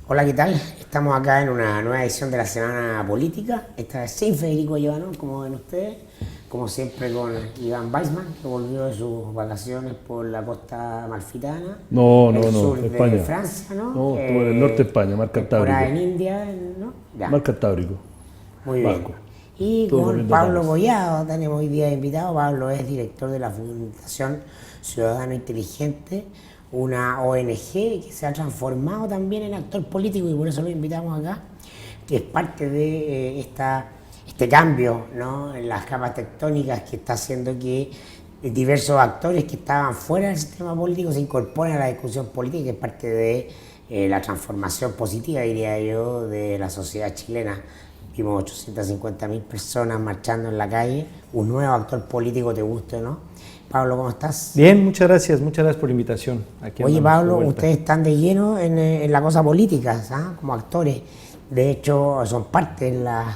Hola, ¿qué tal? Estamos acá en una nueva edición de la Semana Política, esta vez sin Federico Llevanón, como ven ustedes, como siempre con Iván Weissman, que volvió de sus vacaciones por la costa amalfitana, el sur de España. Francia, ¿no? No, estuvo en el norte de España, Mar temporada Cantábrico. en India, ¿no? Ya, Mar Cantábrico, muy bien. Vasco. Y Estuvo con corriendo Pablo atrás. Collado tenemos hoy día invitado. Pablo es director de la Fundación Ciudadano Inteligente, una ONG que se ha transformado también en actor político y por eso lo invitamos acá, que es parte de este cambio, ¿no?, en las capas tectónicas que está haciendo que diversos actores que estaban fuera del sistema político se incorporen a la discusión política, que es parte de la transformación positiva, diría yo, de la sociedad chilena. Vimos 850.000 personas marchando en la calle, un nuevo actor político, te guste o no. Pablo, ¿cómo estás? Bien, muchas gracias por la invitación. Aquí Oye, andamos de Pablo, vuelta. ustedes están de lleno en la cosa política, ¿sabes? Como actores. De hecho, son parte de las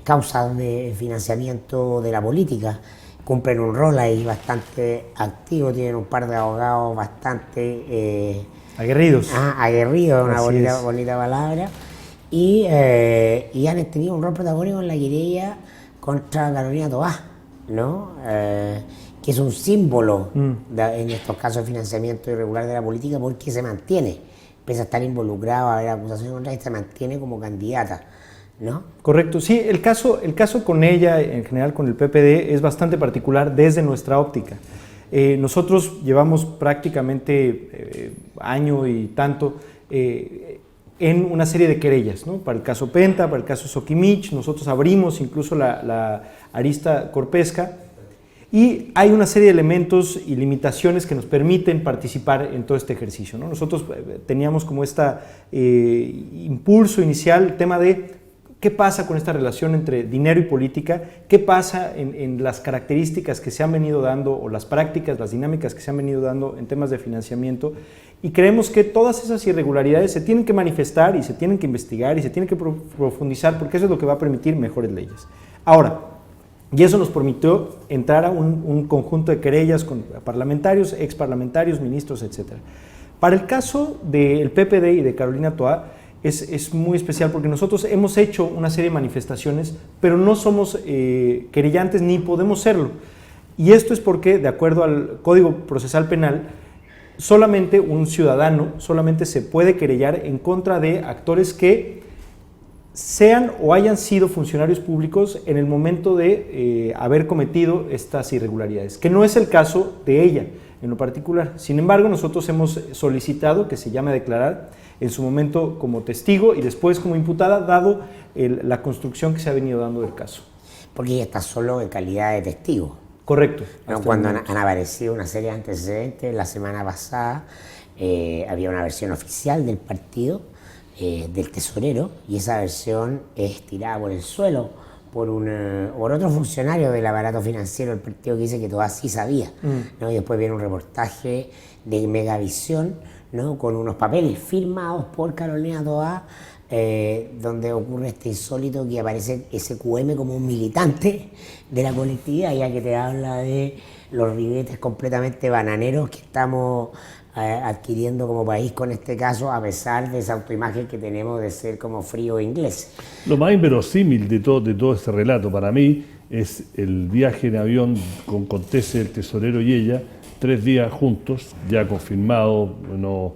causas de financiamiento de la política. Cumplen un rol ahí bastante activo, tienen un par de abogados bastante Aguerridos. aguerridos, una Así es. bonita palabra. Y han tenido un rol protagónico en la querella contra Carolina Toá, ¿no? Que es un símbolo en estos casos de financiamiento irregular de la política, porque se mantiene, pese a estar involucrado, a haber acusaciones contra ella, se mantiene como candidata, ¿no? Correcto, sí, el caso con ella, en general con el PPD, es bastante particular desde nuestra óptica. Nosotros llevamos prácticamente año y tanto en una serie de querellas, ¿no? Para el caso Penta, para el caso Soquimich, nosotros abrimos incluso la arista Corpesca, y hay una serie de elementos y limitaciones que nos permiten participar en todo este ejercicio, ¿no? Nosotros teníamos como impulso inicial el tema de qué pasa con esta relación entre dinero y política, qué pasa en las características que se han venido dando o las prácticas, las dinámicas que se han venido dando en temas de financiamiento, y creemos que todas esas irregularidades se tienen que manifestar y se tienen que investigar y se tienen que profundizar, porque eso es lo que va a permitir mejores leyes. Ahora, y eso nos permitió entrar a un conjunto de querellas con parlamentarios, exparlamentarios, ministros, etc. Para el caso del PPD y de Carolina Toá, es muy especial porque nosotros hemos hecho una serie de manifestaciones, pero no somos querellantes ni podemos serlo. Y esto es porque, de acuerdo al Código Procesal Penal, solamente un ciudadano se puede querellar en contra de actores que sean o hayan sido funcionarios públicos en el momento de haber cometido estas irregularidades, que no es el caso de ella en lo particular. Sin embargo, nosotros hemos solicitado que se llame a declarar en su momento como testigo y después como imputada, dado la construcción que se ha venido dando del caso. Porque ella está solo en calidad de testigo. Correcto. Bueno, cuando han aparecido una serie de antecedentes, la semana pasada había una versión oficial del partido, del tesorero, y esa versión es tirada por el suelo por otro funcionario del aparato financiero del partido que dice que todo así sabía, ¿no? Y después viene un reportaje de Megavisión, ¿no?, con unos papeles firmados por Carolina Toá, donde ocurre este insólito que aparece SQM como un militante de la colectividad, ya que te habla de los ribetes completamente bananeros que estamos adquiriendo como país con este caso, a pesar de esa autoimagen que tenemos de ser como frío inglés. Lo más inverosímil de todo este relato para mí es el viaje en avión con Cortés, el tesorero y ella, 3 días juntos, ya confirmado, no,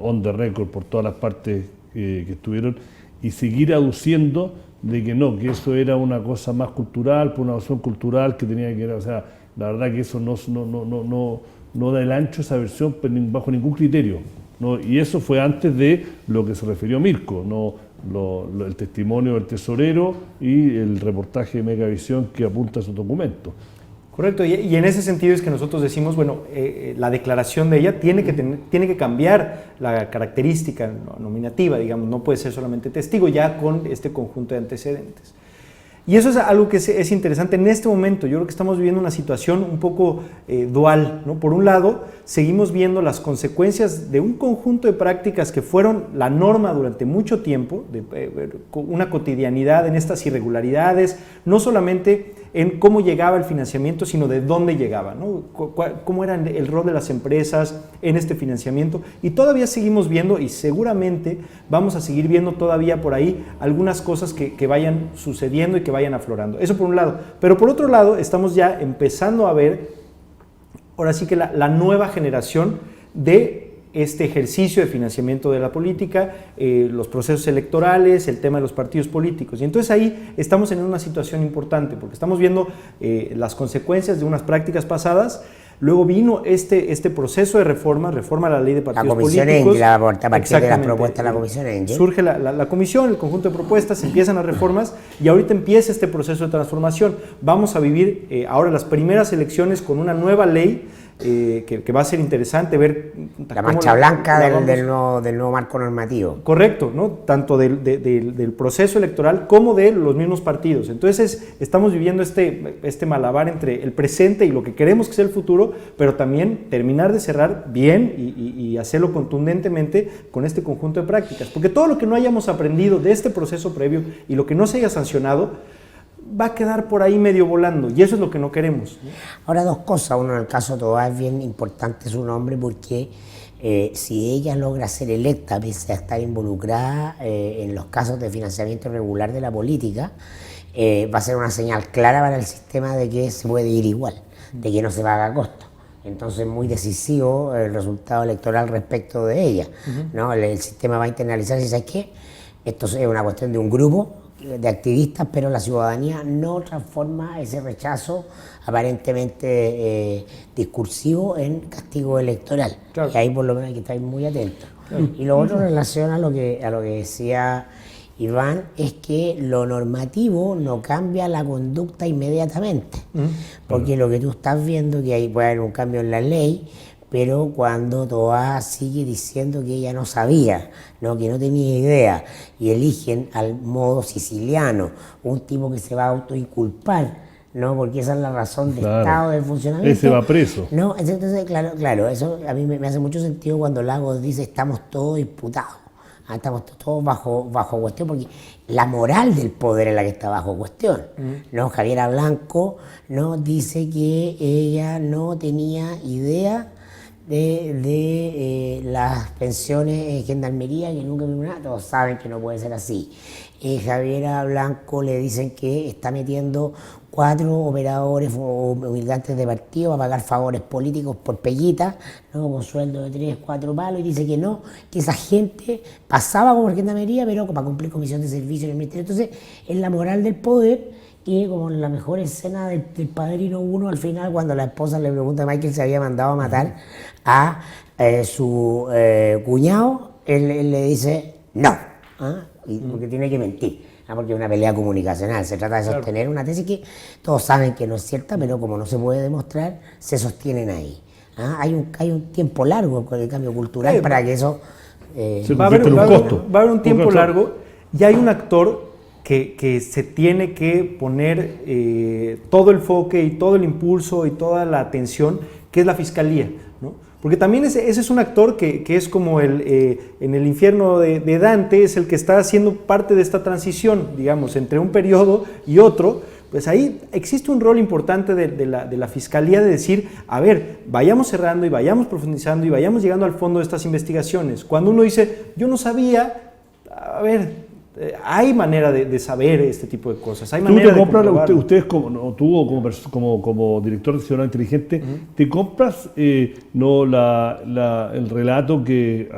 on the record por todas las partes que estuvieron, y seguir aduciendo de que no, que eso era una cosa más cultural, por una razón cultural que tenía que ver, o sea, la verdad que eso no da el ancho esa versión bajo ningún criterio, ¿no? Y eso fue antes de lo que se refirió Mirko, el testimonio del tesorero y el reportaje de Megavisión que apunta a su documento. Correcto, y en ese sentido es que nosotros decimos, bueno, la declaración de ella tiene que cambiar la característica nominativa, digamos, no puede ser solamente testigo ya con este conjunto de antecedentes. Y eso es algo que es interesante en este momento. Yo creo que estamos viviendo una situación un poco dual, ¿no? Por un lado, seguimos viendo las consecuencias de un conjunto de prácticas que fueron la norma durante mucho tiempo, una cotidianidad en estas irregularidades, no solamente en cómo llegaba el financiamiento, sino de dónde llegaba, ¿no? Cómo era el rol de las empresas en este financiamiento. Y todavía seguimos viendo, y seguramente vamos a seguir viendo todavía por ahí algunas cosas que vayan sucediendo y que vayan aflorando. Eso por un lado. Pero por otro lado, estamos ya empezando a ver, ahora sí que la nueva generación de este ejercicio de financiamiento de la política, los procesos electorales, el tema de los partidos políticos. Y entonces ahí estamos en una situación importante, porque estamos viendo las consecuencias de unas prácticas pasadas. Luego vino este proceso de reforma a la ley de partidos políticos. La comisión Engel, a partir de las propuestas de la comisión Engel. Surge la comisión, el conjunto de propuestas, empiezan las reformas y ahorita empieza este proceso de transformación. Vamos a vivir ahora las primeras elecciones con una nueva ley que va a ser interesante ver. La mancha blanca del nuevo marco normativo. Correcto, ¿no? Tanto del proceso electoral como de los mismos partidos. Entonces estamos viviendo este malabar entre el presente y lo que queremos que sea el futuro, pero también terminar de cerrar bien y hacerlo contundentemente con este conjunto de prácticas. Porque todo lo que no hayamos aprendido de este proceso previo y lo que no se haya sancionado, va a quedar por ahí medio volando, y eso es lo que no queremos, ¿no? Ahora, dos cosas. Uno, en el caso de Toá, es bien importante su nombre, porque si ella logra ser electa, pese a estar involucrada en los casos de financiamiento irregular de la política, va a ser una señal clara para el sistema de que se puede ir igual, de que no se paga a costo. Entonces, muy decisivo el resultado electoral respecto de ella, ¿no? El sistema va a internalizar, ¿sabes qué? Esto es una cuestión de un grupo de activistas, pero la ciudadanía no transforma ese rechazo aparentemente discursivo en castigo electoral. Claro. Y ahí por lo menos hay que estar muy atentos. Claro. Y lo otro en relación a lo que decía Iván, es que lo normativo no cambia la conducta inmediatamente, porque lo que tú estás viendo, que ahí puede haber un cambio en la ley, pero cuando Toá sigue diciendo que ella no sabía, ¿no? Que no tenía idea, y eligen al modo siciliano, un tipo que se va a autoinculpar, ¿no? Porque esa es la razón de estado de funcionamiento. Ese va preso. No, entonces, claro, eso a mí me hace mucho sentido cuando Lagos dice estamos todos imputados, estamos todos bajo cuestión, porque la moral del poder es la que está bajo cuestión, ¿no? Javiera Blanco, ¿no? Dice que ella no tenía idea de las pensiones en gendarmería, que nunca nada, todos saben que no puede ser así. Javiera Blanco le dicen que está metiendo 4 operadores o militantes de partido a pagar favores políticos por peguitas, ¿no? Con sueldo de 3, 4 palos, y dice que no, que esa gente pasaba como gendarmería, pero para cumplir comisión de servicio en el ministerio. Entonces, es la moral del poder, que como en la mejor escena del Padrino 1, al final, cuando la esposa le pregunta a Michael si se había mandado a matar a su cuñado, él le dice no, porque tiene que mentir, porque es una pelea comunicacional. Se trata de sostener una tesis que todos saben que no es cierta, pero como no se puede demostrar, se sostienen ahí. Hay un tiempo largo con el cambio cultural para que eso... va a haber un tiempo largo, y hay un actor que se tiene que poner todo el enfoque y todo el impulso y toda la atención, que es la Fiscalía, ¿no? Porque también ese es un actor que es como en el infierno de Dante, es el que está haciendo parte de esta transición, digamos, entre un periodo y otro. Pues ahí existe un rol importante de la Fiscalía, de decir, a ver, vayamos cerrando y vayamos profundizando y vayamos llegando al fondo de estas investigaciones. Cuando uno dice, yo no sabía, a ver... hay manera de saber este tipo de cosas. Hay manera de comprobarlo. Ustedes como director de Ciudadano Inteligente, ¿te compras el relato que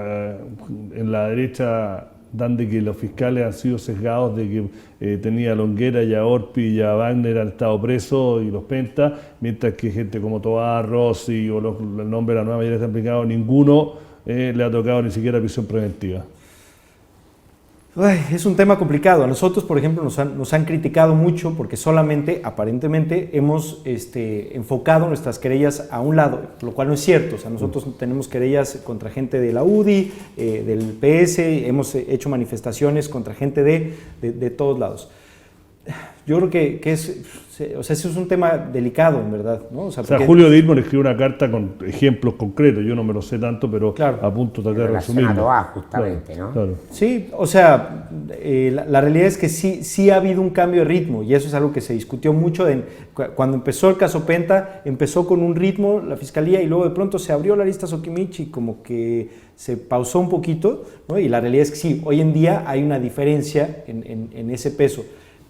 en la derecha dan de que los fiscales han sido sesgados, de que tenía a Longuera y a Orpi y a Wagner han estado presos y los pentas, mientras que gente como Toá, Rossi o el nombre de la nueva mayoría está aplicado, ninguno le ha tocado ni siquiera prisión preventiva? Es un tema complicado. A nosotros, por ejemplo, nos han criticado mucho porque solamente, aparentemente, hemos enfocado nuestras querellas a un lado, lo cual no es cierto. O sea, nosotros tenemos querellas contra gente de la UDI, del PS, hemos hecho manifestaciones contra gente de todos lados. Yo creo que o sea, eso es un tema delicado, en verdad, ¿no? O sea, Julio Dilma le escribió una carta con ejemplos concretos, yo no me lo sé tanto, pero claro, a punto de tratar de resumirlo. Justamente, claro, ¿no? Claro. Sí, o sea, la realidad es que sí ha habido un cambio de ritmo, y eso es algo que se discutió mucho cuando empezó el caso Penta. Empezó con un ritmo la fiscalía y luego de pronto se abrió la lista Sokimich y como que se pausó un poquito, ¿no? Y la realidad es que sí, hoy en día hay una diferencia en ese peso.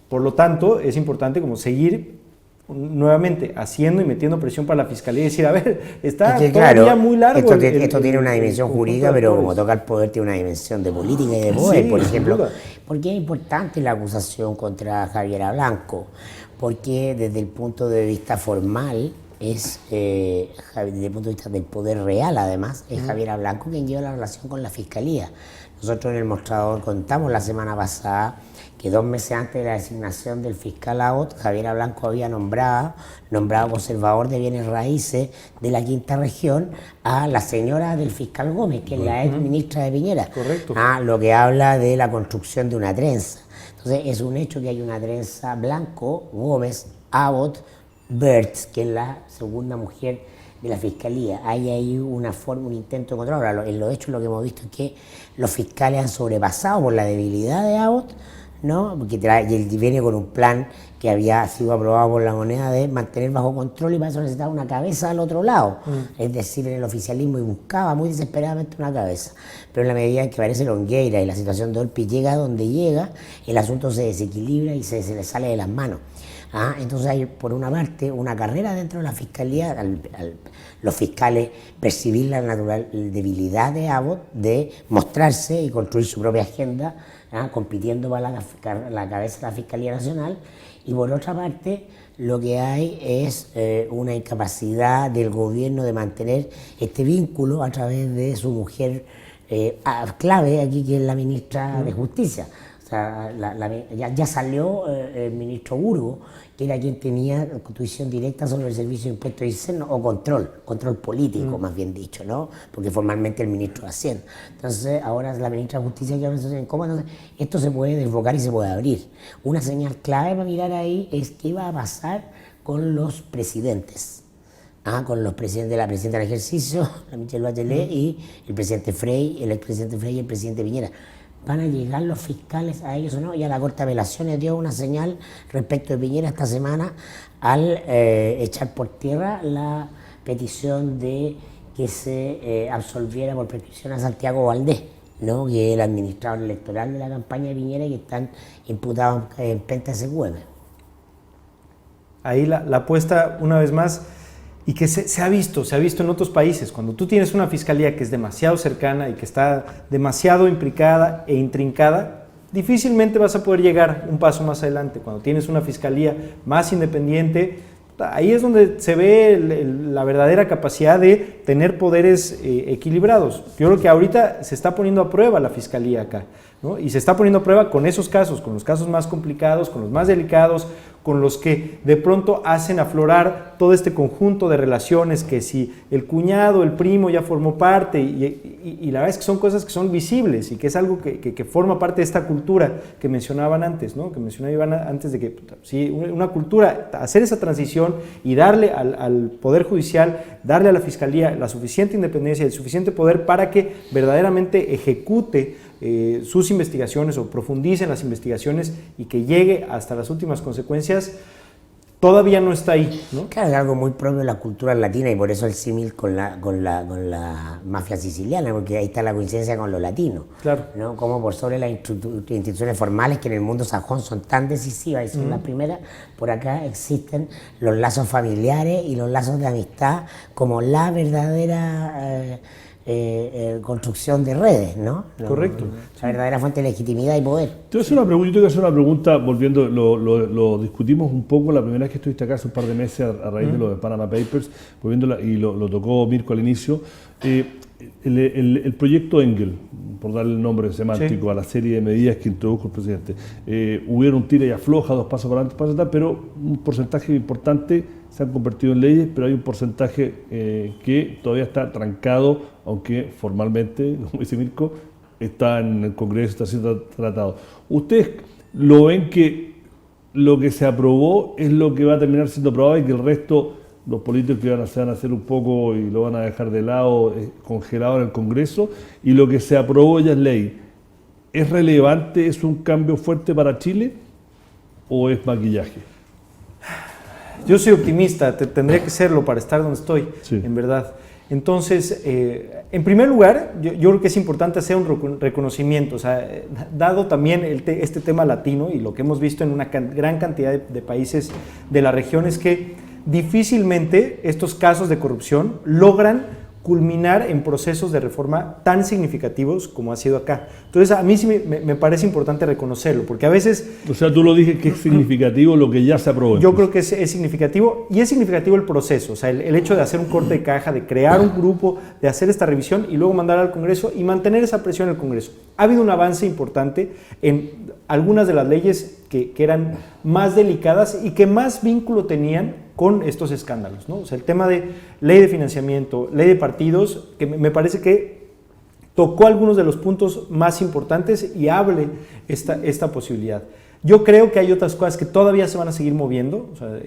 Por lo tanto, es importante como seguir nuevamente haciendo y metiendo presión para la fiscalía y decir, a ver, está todavía muy largo. Esto tiene una dimensión jurídica, pero como toca el poder, tiene una dimensión de política y de poder. Sí, por ejemplo, duda. ¿por qué es importante la acusación contra Javiera Blanco? Porque desde el punto de vista formal, desde el punto de vista del poder real, además, es Javiera Blanco quien lleva la relación con la fiscalía. Nosotros en el mostrador contamos la semana pasada que 2 meses antes de la designación del fiscal Abbott, Javiera Blanco había nombrado conservador de bienes raíces de la quinta región a la señora del fiscal Gómez, que es la ex ministra de Piñera. Correcto. Lo que habla de la construcción de una trenza. Entonces es un hecho que hay una trenza Blanco, Gómez, Abbott, Bertz, que es la segunda mujer de la fiscalía. Hay ahí una forma, un intento de control. Ahora, en los hechos lo que hemos visto es que los fiscales han sobrepasado por la debilidad de Abbott, ¿no? Porque y viene con un plan que había sido aprobado por la moneda de mantener bajo control, y para eso necesitaba una cabeza al otro lado, es decir, en el oficialismo, y buscaba muy desesperadamente una cabeza. Pero en la medida en que aparece Longueira y la situación de Olpi llega donde llega, el asunto se desequilibra y se le sale de las manos. Entonces hay, por una parte, una carrera dentro de la fiscalía, los fiscales percibir la natural debilidad de Abbott de mostrarse y construir su propia agenda, compitiendo para la cabeza de la Fiscalía Nacional, y por otra parte lo que hay es una incapacidad del gobierno de mantener este vínculo a través de su mujer clave aquí, que es la ministra de Justicia. O sea, ya salió el ministro Burgo, que era quien tenía constitución directa sobre el servicio de impuestos internos, o control político, más bien dicho, ¿no? Porque formalmente el ministro de Hacienda. Entonces, ahora es la ministra de Justicia que habla en cómo. Entonces, esto se puede desbocar y se puede abrir. Una señal clave para mirar ahí es qué va a pasar con los presidentes. Con los presidentes, la presidenta del ejercicio, la Michelle Bachelet, y el presidente Frey, el expresidente Frey y el presidente Piñera. ¿Van a llegar los fiscales a ellos o no? Ya la Corte de Apelaciones dio una señal respecto de Piñera esta semana al echar por tierra la petición de que se absolviera por prescripción a Santiago Valdés, ¿no? Que es el administrador electoral de la campaña de Piñera, y que están imputados en Penta SQM. Ahí la apuesta, una vez más, y que se ha visto en otros países. Cuando tú tienes una fiscalía que es demasiado cercana y que está demasiado implicada e intrincada, difícilmente vas a poder llegar un paso más adelante. Cuando tienes una fiscalía más independiente, ahí es donde se ve la verdadera capacidad de tener poderes equilibrados. Yo creo que ahorita se está poniendo a prueba la fiscalía acá, ¿no? Y se está poniendo a prueba con esos casos, con los casos más complicados, con los más delicados, con los que de pronto hacen aflorar todo este conjunto de relaciones, que si el cuñado, el primo ya formó parte, y la verdad es que son cosas que son visibles y que es algo que forma parte de esta cultura que mencionaban antes, ¿no? Que mencionaba Iván antes, de que sí, una cultura, hacer esa transición y darle al Poder Judicial, darle a la Fiscalía la suficiente independencia y el suficiente poder para que verdaderamente ejecute sus investigaciones o profundice en las investigaciones y que llegue hasta las últimas consecuencias, todavía no está ahí, ¿no? Claro, es algo muy propio de la cultura latina, y por eso el símil con la mafia siciliana, porque ahí está la coincidencia con lo latino, claro, ¿no? Como por sobre las instituciones formales, que en el mundo sajón son tan decisivas y son las primeras, por acá existen los lazos familiares y los lazos de amistad como la verdadera construcción de redes, ¿no? Correcto. La verdadera fuente de legitimidad y poder. Te voy a hacer una pregunta, yo te voy a hacer una pregunta, volviendo, lo discutimos un poco la primera vez que estuviste acá hace un par de meses a raíz de lo de Panama Papers, y lo tocó Mirko al inicio. El proyecto Engel, por darle el nombre semántico a la serie de medidas que introdujo el presidente, hubieron tira y afloja, 2 pasos para adelante, pasos atrás, pero un porcentaje importante se han convertido en leyes, pero hay un porcentaje que todavía está trancado, aunque formalmente, como dice Mirko, está en el Congreso, está siendo tratado. ¿Ustedes lo ven que lo que se aprobó es lo que va a terminar siendo aprobado y que el resto, los políticos que se van a hacer un poco y lo van a dejar de lado, congelado en el Congreso, y lo que se aprobó ya es ley. ¿Es relevante, es un cambio fuerte para Chile o es maquillaje? Yo soy optimista, tendría que serlo para estar donde estoy, Sí. en verdad. Entonces, en primer lugar, yo creo que es importante hacer un reconocimiento, o sea, dado también este tema latino y lo que hemos visto en una gran cantidad de países de la región, es que difícilmente estos casos de corrupción logran culminar en procesos de reforma tan significativos como ha sido acá. Entonces, a mí sí me parece importante reconocerlo, porque a veces... O sea, tú lo dices que es significativo lo que ya se aprobó. Yo creo que es significativo, y es significativo el proceso, o sea, el hecho de hacer un corte de caja, de crear un grupo, de hacer esta revisión y luego mandar al Congreso y mantener esa presión en el Congreso. Ha habido un avance importante en algunas de las leyes que eran más delicadas y que más vínculo tenían con estos escándalos, ¿no? O sea, el tema de ley de financiamiento, ley de partidos, que me parece que tocó algunos de los puntos más importantes y abre esta posibilidad. Yo creo que hay otras cosas que todavía se van a seguir moviendo, o sea,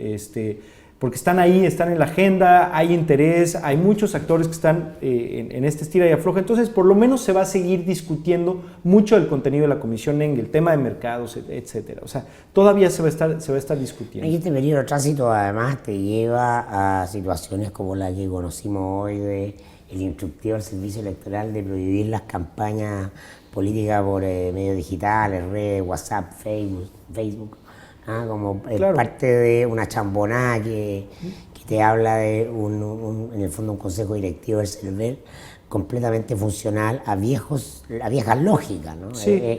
porque están ahí, están en la agenda, hay interés, hay muchos actores que están en este estira y afloja, entonces por lo menos se va a seguir discutiendo mucho el contenido de la Comisión Engel, el tema de mercados, etcétera. O sea, todavía se va a estar discutiendo. Y este peligro tránsito además te lleva a situaciones como la que conocimos hoy de el instructivo del Servicio Electoral de prohibir las campañas políticas por medios digitales, redes, WhatsApp, Facebook. Como Claro. parte de una chambonada que te habla de en el fondo un consejo directivo del CERVEL completamente funcional a viejas lógicas, ¿no? Sí.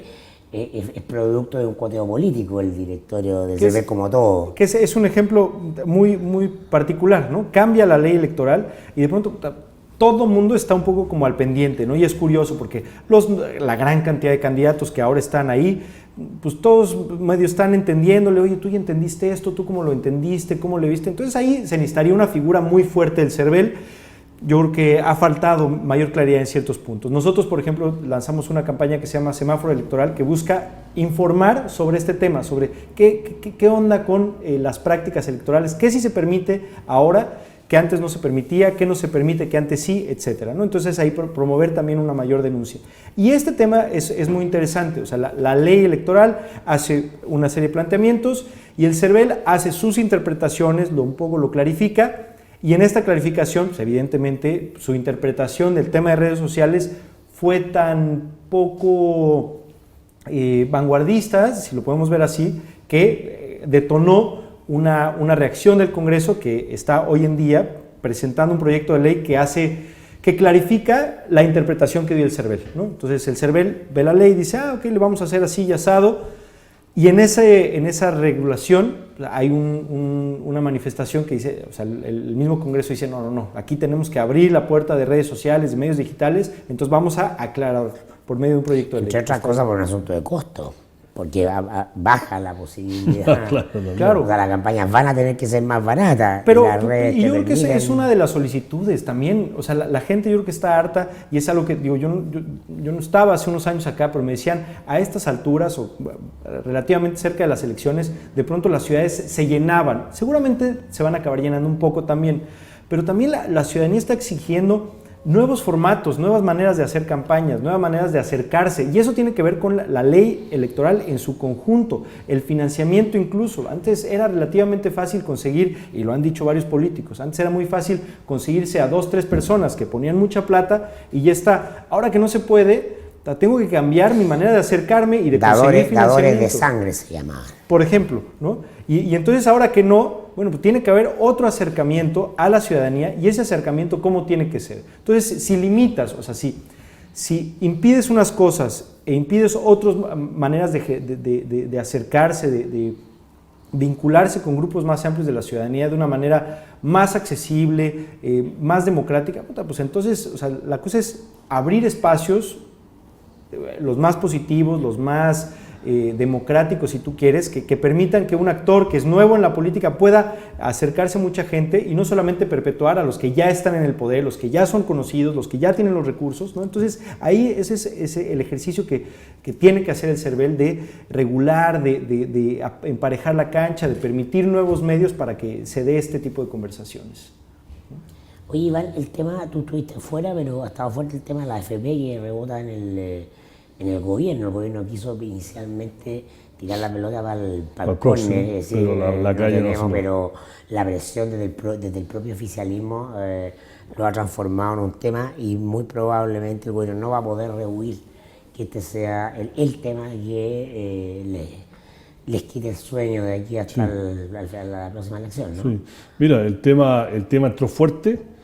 Es producto de un coteo político el directorio del CERVEL como todo. Que es un ejemplo muy, muy particular, ¿no? Cambia la ley electoral y de pronto todo el mundo está un poco como al pendiente, ¿no? Y es curioso porque la gran cantidad de candidatos que ahora están ahí, pues todos medio están entendiéndole, oye, tú ya entendiste esto, tú cómo lo entendiste, cómo lo viste. Entonces ahí se necesitaría una figura muy fuerte del CERVEL. Yo creo que ha faltado mayor claridad en ciertos puntos. Nosotros, por ejemplo, lanzamos una campaña que se llama Semáforo Electoral, que busca informar sobre este tema, sobre qué onda con las prácticas electorales, qué sí se permite ahora, que antes no se permitía, qué no se permite, que antes sí, etcétera, ¿no? Entonces ahí promover también una mayor denuncia. Y este tema es muy interesante, o sea, la ley electoral hace una serie de planteamientos y el CERVEL hace sus interpretaciones, un poco lo clarifica, y en esta clarificación, pues, evidentemente, su interpretación del tema de redes sociales fue tan poco vanguardista, si lo podemos ver así, que detonó una reacción del Congreso que está hoy en día presentando un proyecto de ley que clarifica la interpretación que dio el CERVEL, ¿no? Entonces el CERVEL ve la ley y dice, ok, le vamos a hacer así y asado, y en esa regulación hay una manifestación que dice, o sea, el mismo Congreso dice, no, aquí tenemos que abrir la puerta de redes sociales, de medios digitales, entonces vamos a aclarar por medio de un proyecto de ley. Entre otras cosas por un asunto de costo, porque baja la posibilidad. Claro. O sea, las campañas van a tener que ser más baratas. Pero y yo creo que esa es una de las solicitudes también, o sea, la gente yo creo que está harta, y es algo que, digo, yo no estaba hace unos años acá, pero me decían, a estas alturas, o relativamente cerca de las elecciones, de pronto las ciudades se llenaban, seguramente se van a acabar llenando un poco también, pero también la ciudadanía está exigiendo nuevos formatos, nuevas maneras de hacer campañas, nuevas maneras de acercarse, y eso tiene que ver con la ley electoral en su conjunto, el financiamiento incluso. Antes era relativamente fácil conseguir, y lo han dicho varios políticos, antes era muy fácil conseguirse a 2, 3 personas que ponían mucha plata y ya está. Ahora que no se puede, tengo que cambiar mi manera de acercarme y de conseguir financiamiento. Dadores de sangre se llamaban. Por ejemplo, ¿no? Y entonces ahora que no, bueno, pues tiene que haber otro acercamiento a la ciudadanía, y ese acercamiento, ¿cómo tiene que ser? Entonces, si limitas, o sea, si impides unas cosas e impides otras maneras de acercarse, de vincularse con grupos más amplios de la ciudadanía de una manera más accesible, más democrática, pues entonces, o sea, la cosa es abrir espacios, los más positivos, los más democráticos, si tú quieres, que permitan que un actor que es nuevo en la política pueda acercarse a mucha gente y no solamente perpetuar a los que ya están en el poder, los que ya son conocidos, los que ya tienen los recursos, ¿no? Entonces, ahí ese es el ejercicio que tiene que hacer el CERVEL, de regular, de emparejar la cancha, de permitir nuevos medios para que se dé este tipo de conversaciones. Oye, Iván, el tema, tú estuviste fuera, pero ha estado fuerte el tema de la AFP que rebota en el gobierno. El gobierno quiso inicialmente tirar la pelota para el córner, es decir, pero la calle no se... pero la presión desde el propio oficialismo lo ha transformado en un tema, y muy probablemente el gobierno no va a poder rehuir que este sea el tema que les quite el sueño de aquí hasta la próxima elección, ¿no? Sí. Mira, el tema entró fuerte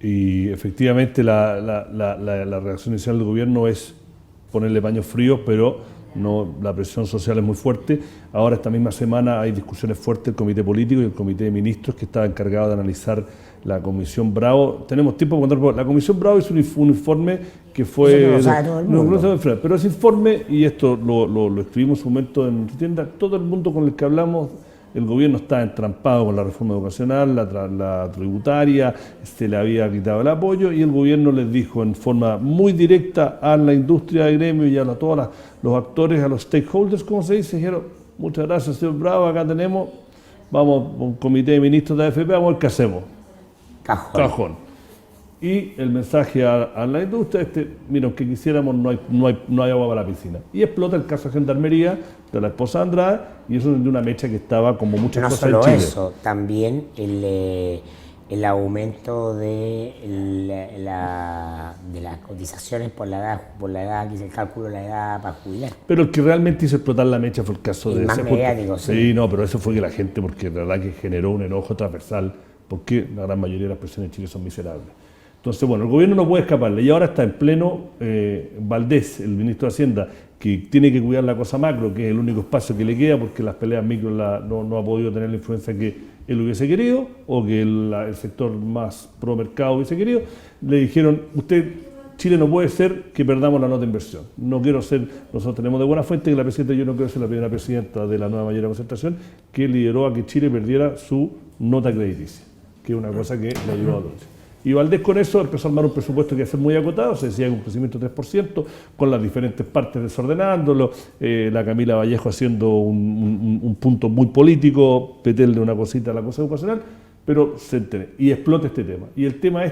y efectivamente la reacción inicial del gobierno es ponerle paños fríos, pero no, la presión social es muy fuerte. Ahora, esta misma semana, hay discusiones fuertes del Comité Político y el Comité de Ministros, que está encargado de analizar la Comisión Bravo. Tenemos tiempo para contar. La Comisión Bravo hizo un informe que fue... Eso no lo sabe todo el mundo. Pero ese informe, y esto lo escribimos en su momento en tu tienda, todo el mundo con el que hablamos, el gobierno está entrampado con la reforma educacional, la tributaria, se le había quitado el apoyo, y el gobierno les dijo en forma muy directa a la industria de gremio y a todos los actores, a los stakeholders, como se dice, dijeron: muchas gracias, señor Bravo, acá tenemos, vamos a un comité de ministros de AFP, vamos a ver qué hacemos. Cajón. Y el mensaje a la industria es: mira, aunque quisiéramos, no hay agua para la piscina. Y explota el caso de Gendarmería de la esposa Andrade, y eso es de una mecha que estaba como muchas cosas en Chile. No solo eso, también el aumento de las cotizaciones por la edad, que es el cálculo de la edad para jubilar. Pero el que realmente hizo explotar la mecha fue el caso de... más mediático, sí, no, pero eso fue que la gente, porque la verdad que generó un enojo transversal, porque la gran mayoría de las personas en Chile son miserables. Entonces, bueno, el gobierno no puede escaparle, y ahora está en pleno Valdés, el ministro de Hacienda, que tiene que cuidar la cosa macro, que es el único espacio que le queda, porque las peleas micro no ha podido tener la influencia que él hubiese querido, o que el sector más pro mercado hubiese querido. Le dijeron: Chile no puede ser que perdamos la nota de inversión. No quiero ser, nosotros tenemos de buena fuente que la presidenta, yo no quiero ser la primera presidenta de la nueva mayoría de concertación que lideró a que Chile perdiera su nota crediticia, que es una cosa que le ayudó a todos. Y Valdés con eso empezó a armar un presupuesto que iba a ser muy acotado, se decía un crecimiento de 3%, con las diferentes partes desordenándolo, la Camila Vallejo haciendo un punto muy político, petearle una cosita a la cosa educacional, pero se entiende, y explota este tema. Y el tema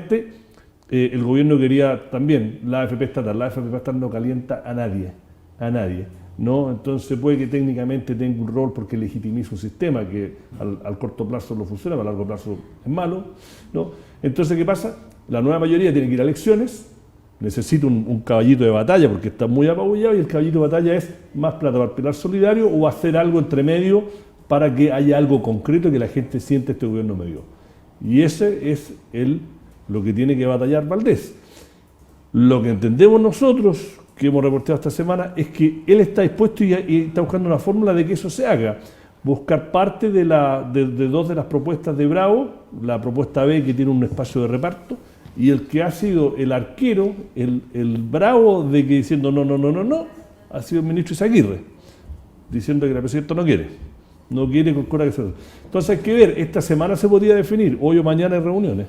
el gobierno quería también, la AFP estatal no calienta a nadie, ¿no? Entonces puede que técnicamente tenga un rol porque legitimiza un sistema que al corto plazo no funciona, pero a largo plazo es malo, ¿no? Entonces, ¿qué pasa? La nueva mayoría tiene que ir a elecciones, necesita un caballito de batalla porque está muy apabullado, y el caballito de batalla es más plata para el pilar solidario o hacer algo entre medio para que haya algo concreto que la gente siente: este gobierno me dio. Y ese es lo que tiene que batallar Valdés. Lo que entendemos nosotros, que hemos reportado esta semana, es que él está dispuesto y está buscando una fórmula de que eso se haga. Buscar parte de dos de las propuestas de Bravo, la propuesta B, que tiene un espacio de reparto, y el que ha sido el arquero, el Bravo, de que diciendo no, ha sido el ministro Izaguirre, diciendo que la presidenta no quiere con cora que se... Entonces hay que ver, esta semana se podría definir, hoy o mañana hay reuniones.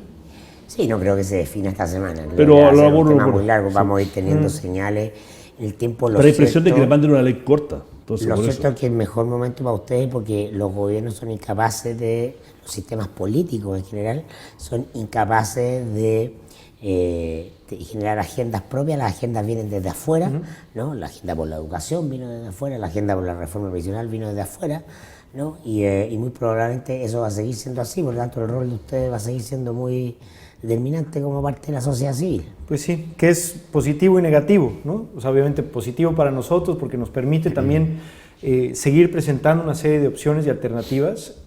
Sí, no creo que se defina esta semana. Pero lo un tema muy largo, vamos a ir teniendo señales. El tiempo pero hay impresión de que le manden una ley corta. Entonces, lo cierto es que el mejor momento para ustedes, porque los gobiernos son incapaces los sistemas políticos en general, son incapaces de generar agendas propias. Las agendas vienen desde afuera, ¿no? La agenda por la educación vino desde afuera, la agenda por la reforma previsional vino desde afuera, ¿no? Y muy probablemente eso va a seguir siendo así, por lo tanto el rol de ustedes va a seguir siendo muy determinante como parte de la sociedad civil. Pues sí, que es positivo y negativo, ¿no? O sea, obviamente positivo para nosotros porque nos permite también seguir presentando una serie de opciones y alternativas,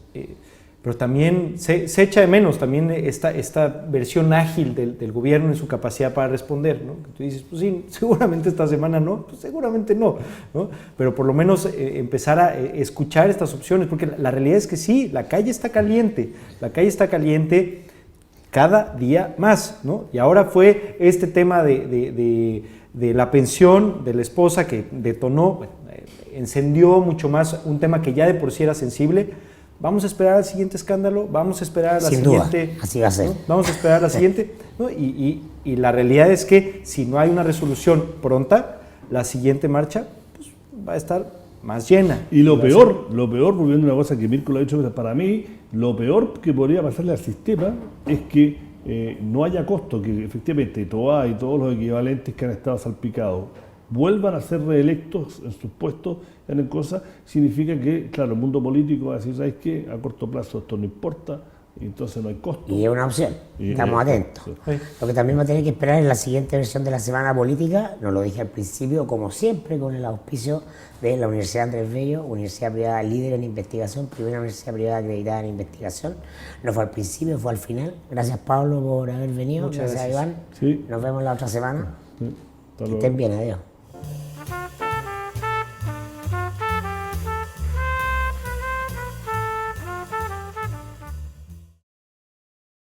pero también se echa de menos también esta versión ágil del gobierno en su capacidad para responder, ¿no? Tú dices: pues sí, seguramente esta semana no, pues seguramente no, pero por lo menos empezar a escuchar estas opciones, porque la realidad es que sí, la calle está caliente, cada día más, ¿no? Y ahora fue este tema de la pensión de la esposa que detonó, bueno, encendió mucho más un tema que ya de por sí era sensible. Vamos a esperar al siguiente escándalo, vamos a esperar a la siguiente... Duda, así va a ser. ¿no? Vamos a esperar a la siguiente, ¿no? Y la realidad es que si no hay una resolución pronta, la siguiente marcha pues, va a estar más llena. Y lo peor, volviendo a una cosa que Mirko lo ha dicho, para mí, lo peor que podría pasarle al sistema es que no haya costo, que efectivamente Toá y todos los equivalentes que han estado salpicados vuelvan a ser reelectos en sus puestos en cosas, significa que, claro, el mundo político va a decir, ¿sabes qué? A corto plazo esto no importa, y entonces no hay costo. Y es una opción, estamos atentos. Sí. Lo que también va a tener que esperar es la siguiente versión de la Semana Política, nos lo dije al principio, como siempre, con el auspicio de la Universidad Andrés Bello, universidad privada líder en investigación, primera universidad privada acreditada en investigación. No fue al principio, fue al final. Gracias, Pablo, por haber venido. Muchas gracias, gracias. Iván. Sí. Nos vemos la otra semana. Sí. Hasta Que luego. estén bien, adiós.